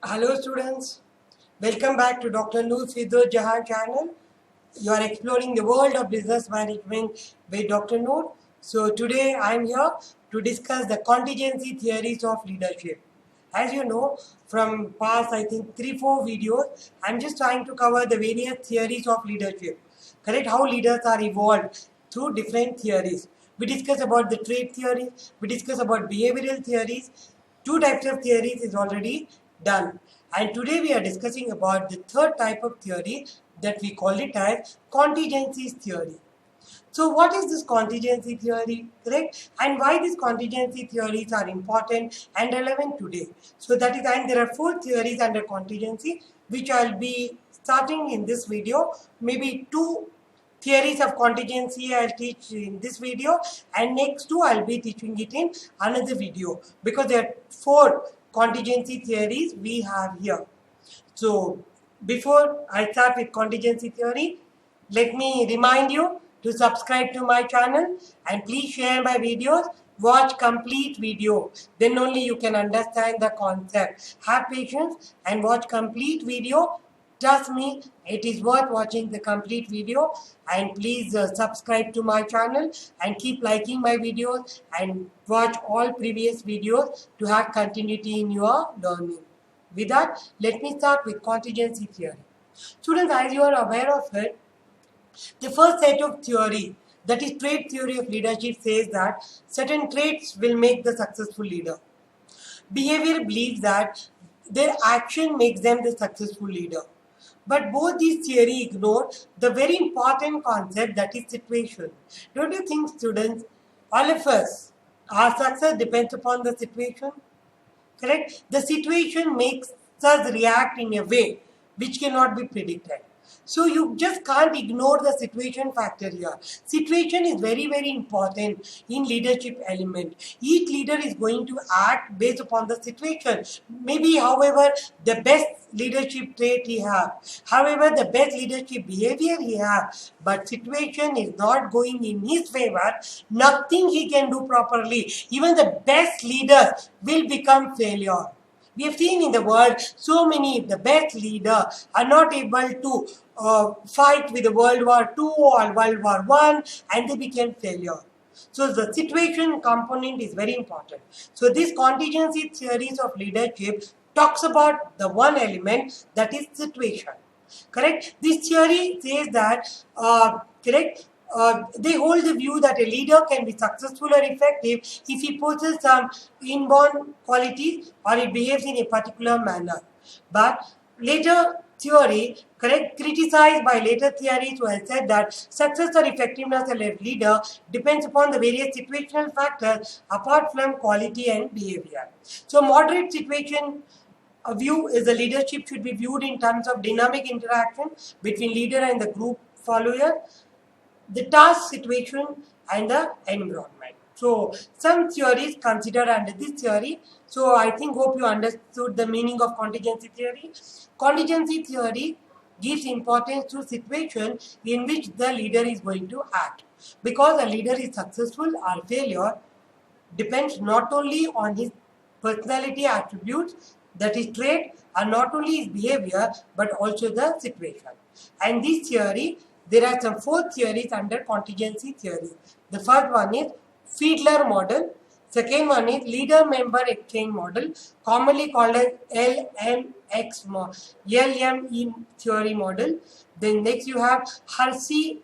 Hello students, welcome back to Dr. Noor Sidhu Jahan channel. You are exploring the world of business management with Dr. Noor. So today I am here to discuss the contingency theories of leadership. As you know, from past I think 3-4 videos, I am just trying to cover the various theories of leadership. Correct? How leaders are evolved through different theories. We discuss about the trait theory, we discuss about behavioral theories. Two types of theories is already done. And today we are discussing about the third type of theory that we call it as contingencies theory. So what is this contingency theory, correct? And why these contingency theories are important and relevant today? So that is, and there are 4 theories under contingency which I'll be starting in this video. Maybe 2 theories of contingency I'll teach in this video, and next 2 I'll be teaching it in another video, because there are 4 contingency theories we have here. So before I start with contingency theory, let me remind you to subscribe to my channel and please share my videos. Watch complete video, then only you can understand the concept. Have patience and watch complete video. Trust me, it is worth watching the complete video. And please subscribe to my channel and keep liking my videos and watch all previous videos to have continuity in your learning. With that, let me start with contingency theory. Students, as you are aware of it, the first set of theory, that is trait theory of leadership, says that certain traits will make the successful leader. Behavior believes that their action makes them the successful leader. But both these theory ignore the very important concept, that is situation. Don't you think, students, all of us, our success depends upon the situation? Correct? The situation makes us react in a way which cannot be predicted. So you just can't ignore the situation factor here. Situation is very, very important in leadership element. Each leader is going to act based upon the situation. Maybe, however, the best leadership trait he has, however, the best leadership behavior he has, but situation is not going in his favor, nothing he can do properly. Even the best leaders will become failure. We have seen in the world so many, the best leaders are not able to fight with the World War II or World War I, and they became failure. So the situation component is very important. So this contingency theories of leadership talks about the one element, that is situation. Correct? This theory says that, they hold the view that a leader can be successful or effective if he possesses some inborn qualities or he behaves in a particular manner. But later theory, correct, criticized by later theories who have said that success or effectiveness of a leader depends upon the various situational factors apart from quality and behavior. So moderate situation view is the leadership should be viewed in terms of dynamic interaction between leader and the group follower, the task situation and the environment. So some theories considered under this theory. So I hope you understood the meaning of contingency theory. Contingency theory gives importance to situation in which the leader is going to act. Because a leader is successful or failure depends not only on his personality attributes, that is trait, and not only his behavior but also the situation. And this theory, there are some 4 theories under contingency theory. The first one is Fiedler model. Second one is leader-member exchange model, commonly called as LME theory model. Then next you have Hersey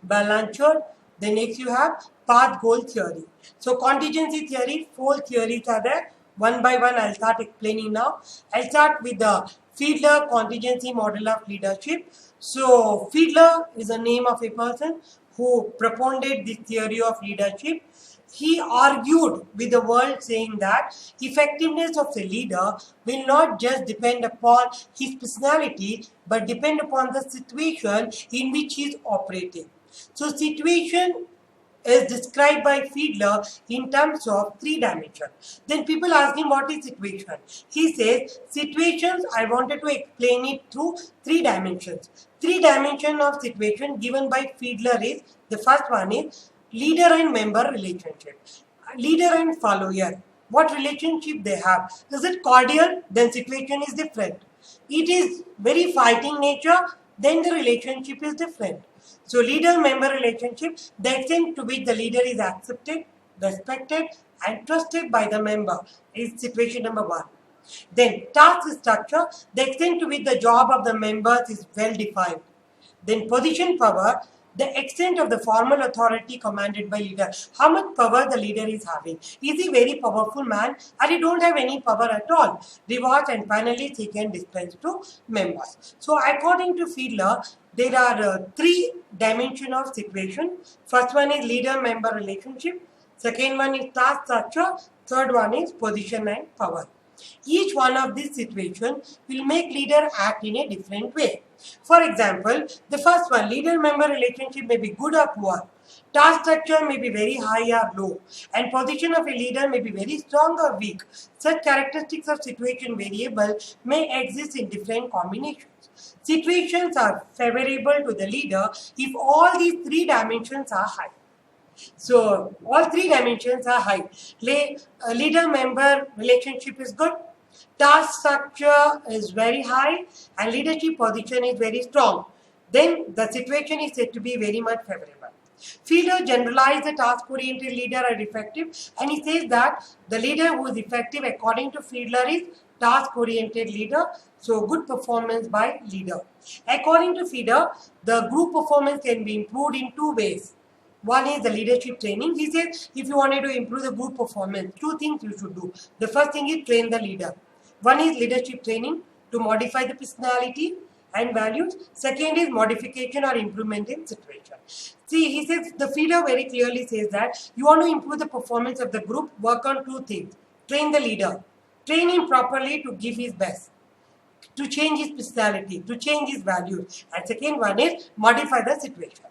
Blanchard. Then next you have path goal theory. So contingency theory, 4 theories are there. One by one I'll start explaining now. I'll start with the Fiedler contingency model of leadership. So Fiedler is the name of a person who propounded this theory of leadership. He argued with the world saying that effectiveness of a leader will not just depend upon his personality but depend upon the situation in which he is operating. So situation is described by Fiedler in terms of 3 dimensions. Then people ask him what is situation. He says situations, I wanted to explain it through 3 dimensions. 3 dimensions of situation given by Fiedler is, the first one is leader and member relationship, leader and follower. what relationship they have. Is it cordial? Then situation is different. It is very fighting nature, then the relationship is different. So leader-member relationship, the extent to which the leader is accepted, respected and trusted by the member is situation number one. Then task structure, the extent to which the job of the members is well defined. Then position power, the extent of the formal authority commanded by leader. How much power the leader is having. Is he very powerful man or he don't have any power at all? Rewards and finally he can dispense to members. So according to Fiedler, there are three dimensions of situation. First one is leader-member relationship. Second one is task structure. Third one is position and power. Each one of these situations will make leader act in a different way. For example, the first one, leader-member relationship may be good or poor. Task structure may be very high or low. And position of a leader may be very strong or weak. Such characteristics of situation variable may exist in different combinations. Situations are favorable to the leader if all these three dimensions are high. So all three dimensions are high. Leader-member relationship is good. Task structure is very high and leadership position is very strong. Then the situation is said to be very much favorable. Fiedler generalized the task-oriented leader as effective, and he says that the leader who is effective according to Fiedler is task-oriented leader. So good performance by leader. According to Fiedler, the group performance can be improved in two ways. One is the leadership training. He says if you wanted to improve the group performance, two things you should do. The first thing is train the leader. One is leadership training to modify the personality and values. Second is modification or improvement in situation. See, he says, the Fiedler very clearly says that you want to improve the performance of the group, work on two things. Train the leader. Train him properly to give his best, to change his personality, to change his values. And second one is modify the situation.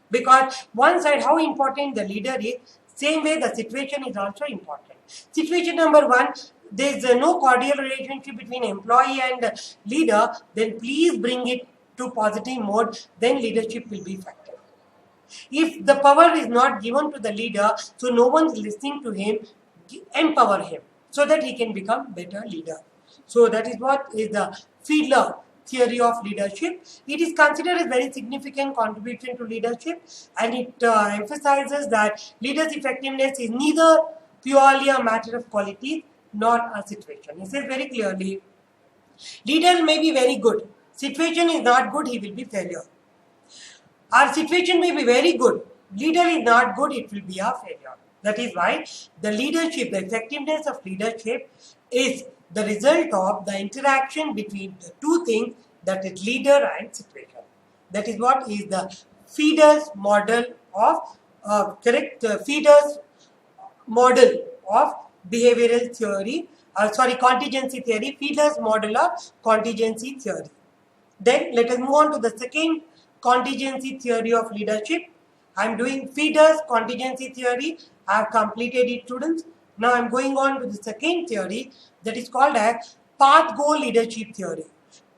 Because one side, how important the leader is, same way the situation is also important. Situation number one, there is no cordial relationship between employee and leader, then please bring it to positive mode, then leadership will be effective. If the power is not given to the leader, so no one is listening to him, empower him so that he can become better leader. So that is what is the Fiedler theory of leadership. It is considered a very significant contribution to leadership, and it emphasizes that leader's effectiveness is neither purely a matter of quality nor a situation. He says very clearly, leader may be very good. Situation is not good, he will be failure. Our situation may be very good. Leader is not good, it will be a failure. That is why the leadership, the effectiveness of leadership is the result of the interaction between the two things, that is leader and situation. That is what is the Fiedler's model of Fiedler's model of behavioral theory, contingency theory, Fiedler's model of contingency theory. Then let us move on to the second contingency theory of leadership. I am doing Fiedler's contingency theory. I have completed it, students. Now I am going on to the second theory, that is called as path goal leadership theory.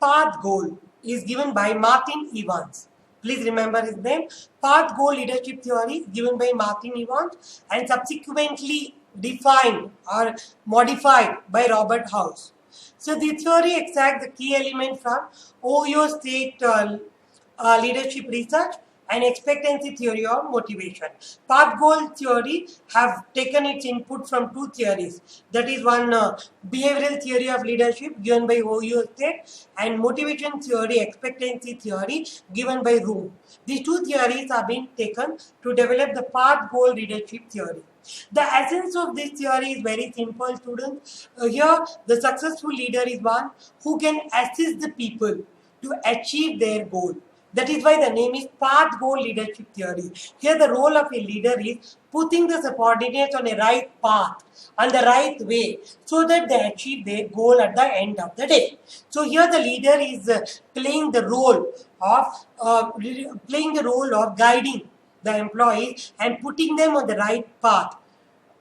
Path goal is given by Martin Evans. Please remember his name. Path goal leadership theory given by Martin Evans and subsequently defined or modified by Robert House. So the theory extracts the key element from Ohio State leadership research and expectancy theory of motivation. Path goal theory have taken its input from two theories. That is one behavioral theory of leadership given by Ohio State and motivation theory, expectancy theory given by Room. These two theories are being taken to develop the path goal leadership theory. The essence of this theory is very simple, students. Here, the successful leader is one who can assist the people to achieve their goal. That is why the name is path goal leadership theory. Here the role of a leader is putting the subordinates on a right path, on the right way, so that they achieve their goal at the end of the day. So here the leader is playing the role of guiding the employees and putting them on the right path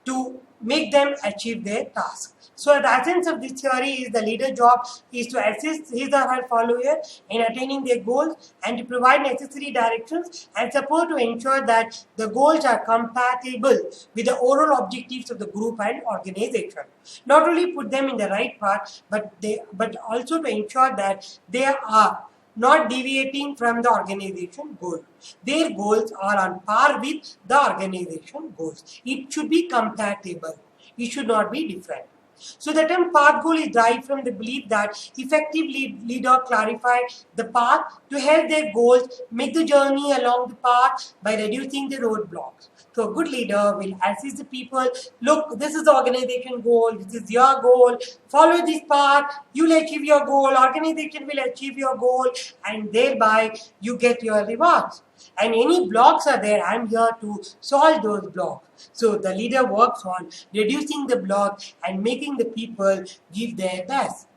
to make them achieve their task. So the essence of this theory is the leader job is to assist his or her follower in attaining their goals and to provide necessary directions and support to ensure that the goals are compatible with the overall objectives of the group and organization. Not only put them in the right path, but also to ensure that they are not deviating from the organization goal. Their goals are on par with the organization goals. It should be compatible. It should not be different. So the term path goal is derived from the belief that effective leader clarify the path to help their goals, make the journey along the path by reducing the roadblocks. So a good leader will assist the people, look, this is the organization goal, this is your goal, follow this path, you'll achieve your goal, organization will achieve your goal, and thereby you get your rewards. And any blocks are there, I'm here to solve those blocks. So the leader works on reducing the block and making the people give their best.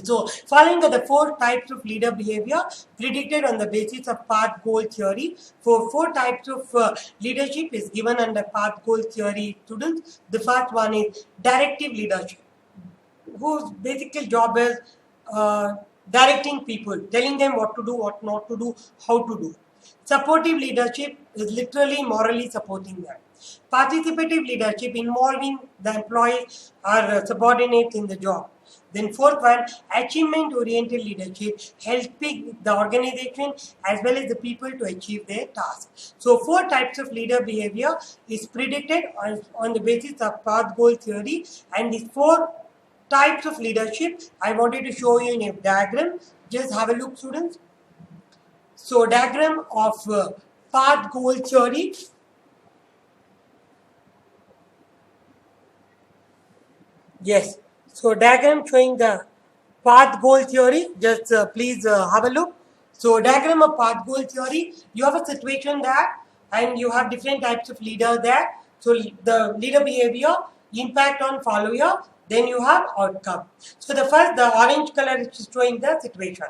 So following are the 4 types of leader behavior predicted on the basis of path goal theory. For 4 types of leadership is given under path goal theory, students. The first one is directive leadership, whose basic job is directing people, telling them what to do, what not to do, how to do. Supportive leadership is literally morally supporting them. Participative leadership involving the employees or subordinates in the job. Then fourth one, achievement-oriented leadership, helping the organization as well as the people to achieve their task. So 4 types of leader behavior is predicted on the basis of path goal theory, and these 4 types of leadership I wanted to show you in a diagram. Just have a look, students. So diagram of path goal theory. Yes. So diagram showing the path goal theory. Just please have a look. So diagram of path goal theory. You have a situation there, and you have different types of leader there. So the leader behavior, impact on follower. Then you have outcome. So the orange color is showing the situation.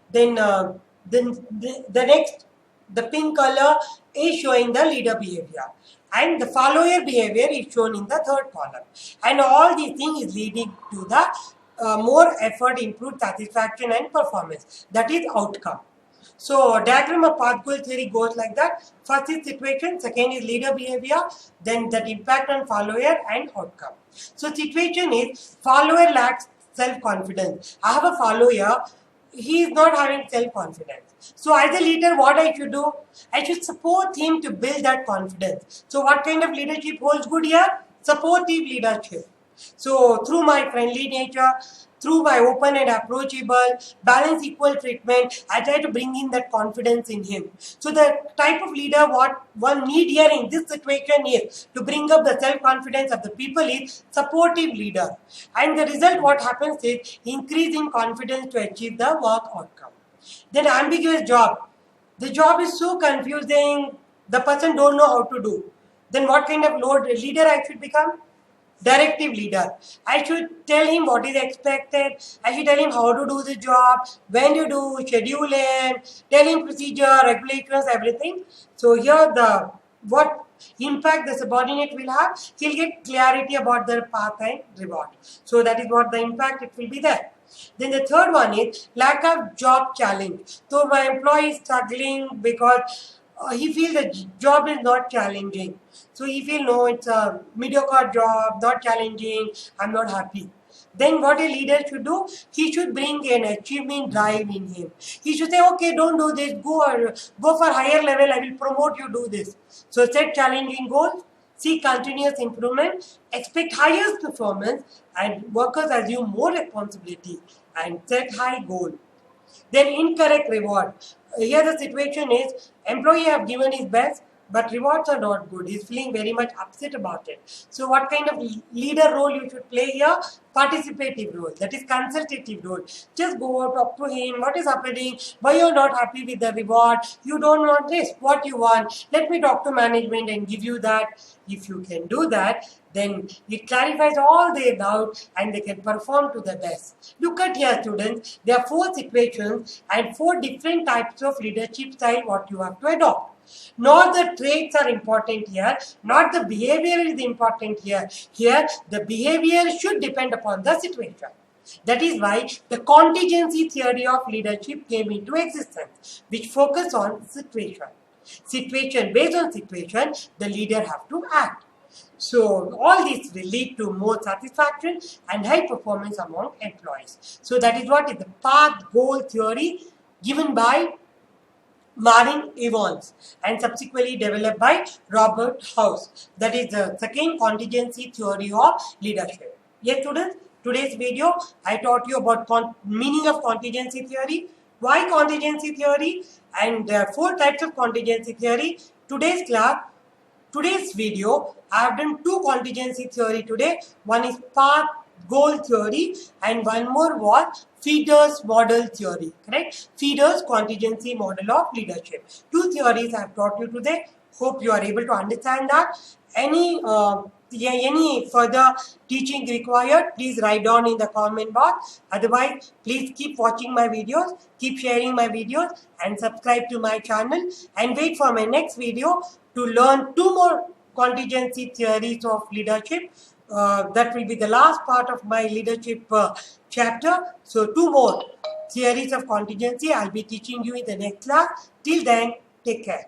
Then the next, the pink color is showing the leader behavior, and the follower behavior is shown in the third column. And all these things is leading to the more effort, improved satisfaction and performance. That is outcome. So diagram of path goal theory goes like that. First is situation, second is leader behavior, then that impact on follower and outcome. So situation is follower lacks self-confidence. I have a follower, he is not having self-confidence. So as a leader, what I should do? I should support him to build that confidence. So what kind of leadership holds good here? Supportive leadership. So through my friendly nature, through my open and approachable, balance equal treatment, I try to bring in that confidence in him. So the type of leader what one need here in this situation is to bring up the self-confidence of the people is supportive leader. And the result what happens is increase in confidence to achieve the work outcome. Then ambiguous job. The job is so confusing, the person don't know how to do. Then what kind of leader I should become? Directive leader. I should tell him what is expected. I should tell him how to do the job, when to do, schedule him, tell him procedure, regulations, everything. So here what impact the subordinate will have, he'll get clarity about their path and reward. So that is what the impact it will be there. Then the third one is lack of job challenge. So my employee is struggling because he feels the job is not challenging. So he feels no, it's a mediocre job, not challenging, I'm not happy. Then what a leader should do? He should bring an achievement drive in him. He should say, okay, don't do this, go for higher level, I will promote you, do this. So set challenging goals, seek continuous improvement, expect highest performance, and workers assume more responsibility and set high goal. Then incorrect reward. Here the situation is employee have given his best, but rewards are not good. He's feeling very much upset about it. So what kind of leader role you should play here? Participative role, that is consultative role. Just go out, talk to him, what is happening, why you're not happy with the reward, you don't want this, what you want, let me talk to management and give you that. If you can do that, then it clarifies all their doubt and they can perform to the best. Look at here, students, there are 4 situations and 4 different types of leadership style what you have to adopt. Not the traits are important here, not the behavior is important here. Here, the behavior should depend upon the situation. That is why the contingency theory of leadership came into existence, which focus on situation. Situation, based on situation, the leader have to act. So all this will lead to more satisfaction and high performance among employees. So that is what is the path goal theory given by Martin Evans and subsequently developed by Robert House. That is the second contingency theory of leadership. Yes, students, today's video I taught you about meaning of contingency theory, why contingency theory, and four types of contingency theory. Today's video, I have done two contingency theory today. One is path goal theory and one more was Feeder's model theory. Correct? Feeder's contingency model of leadership. Two theories I have taught you today. Hope you are able to understand that. Any further teaching required, please write down in the comment box. Otherwise, please keep watching my videos, keep sharing my videos and subscribe to my channel and wait for my next video to learn two more contingency theories of leadership. That will be the last part of my leadership chapter. So two more theories of contingency I'll be teaching you in the next class. Till then, take care.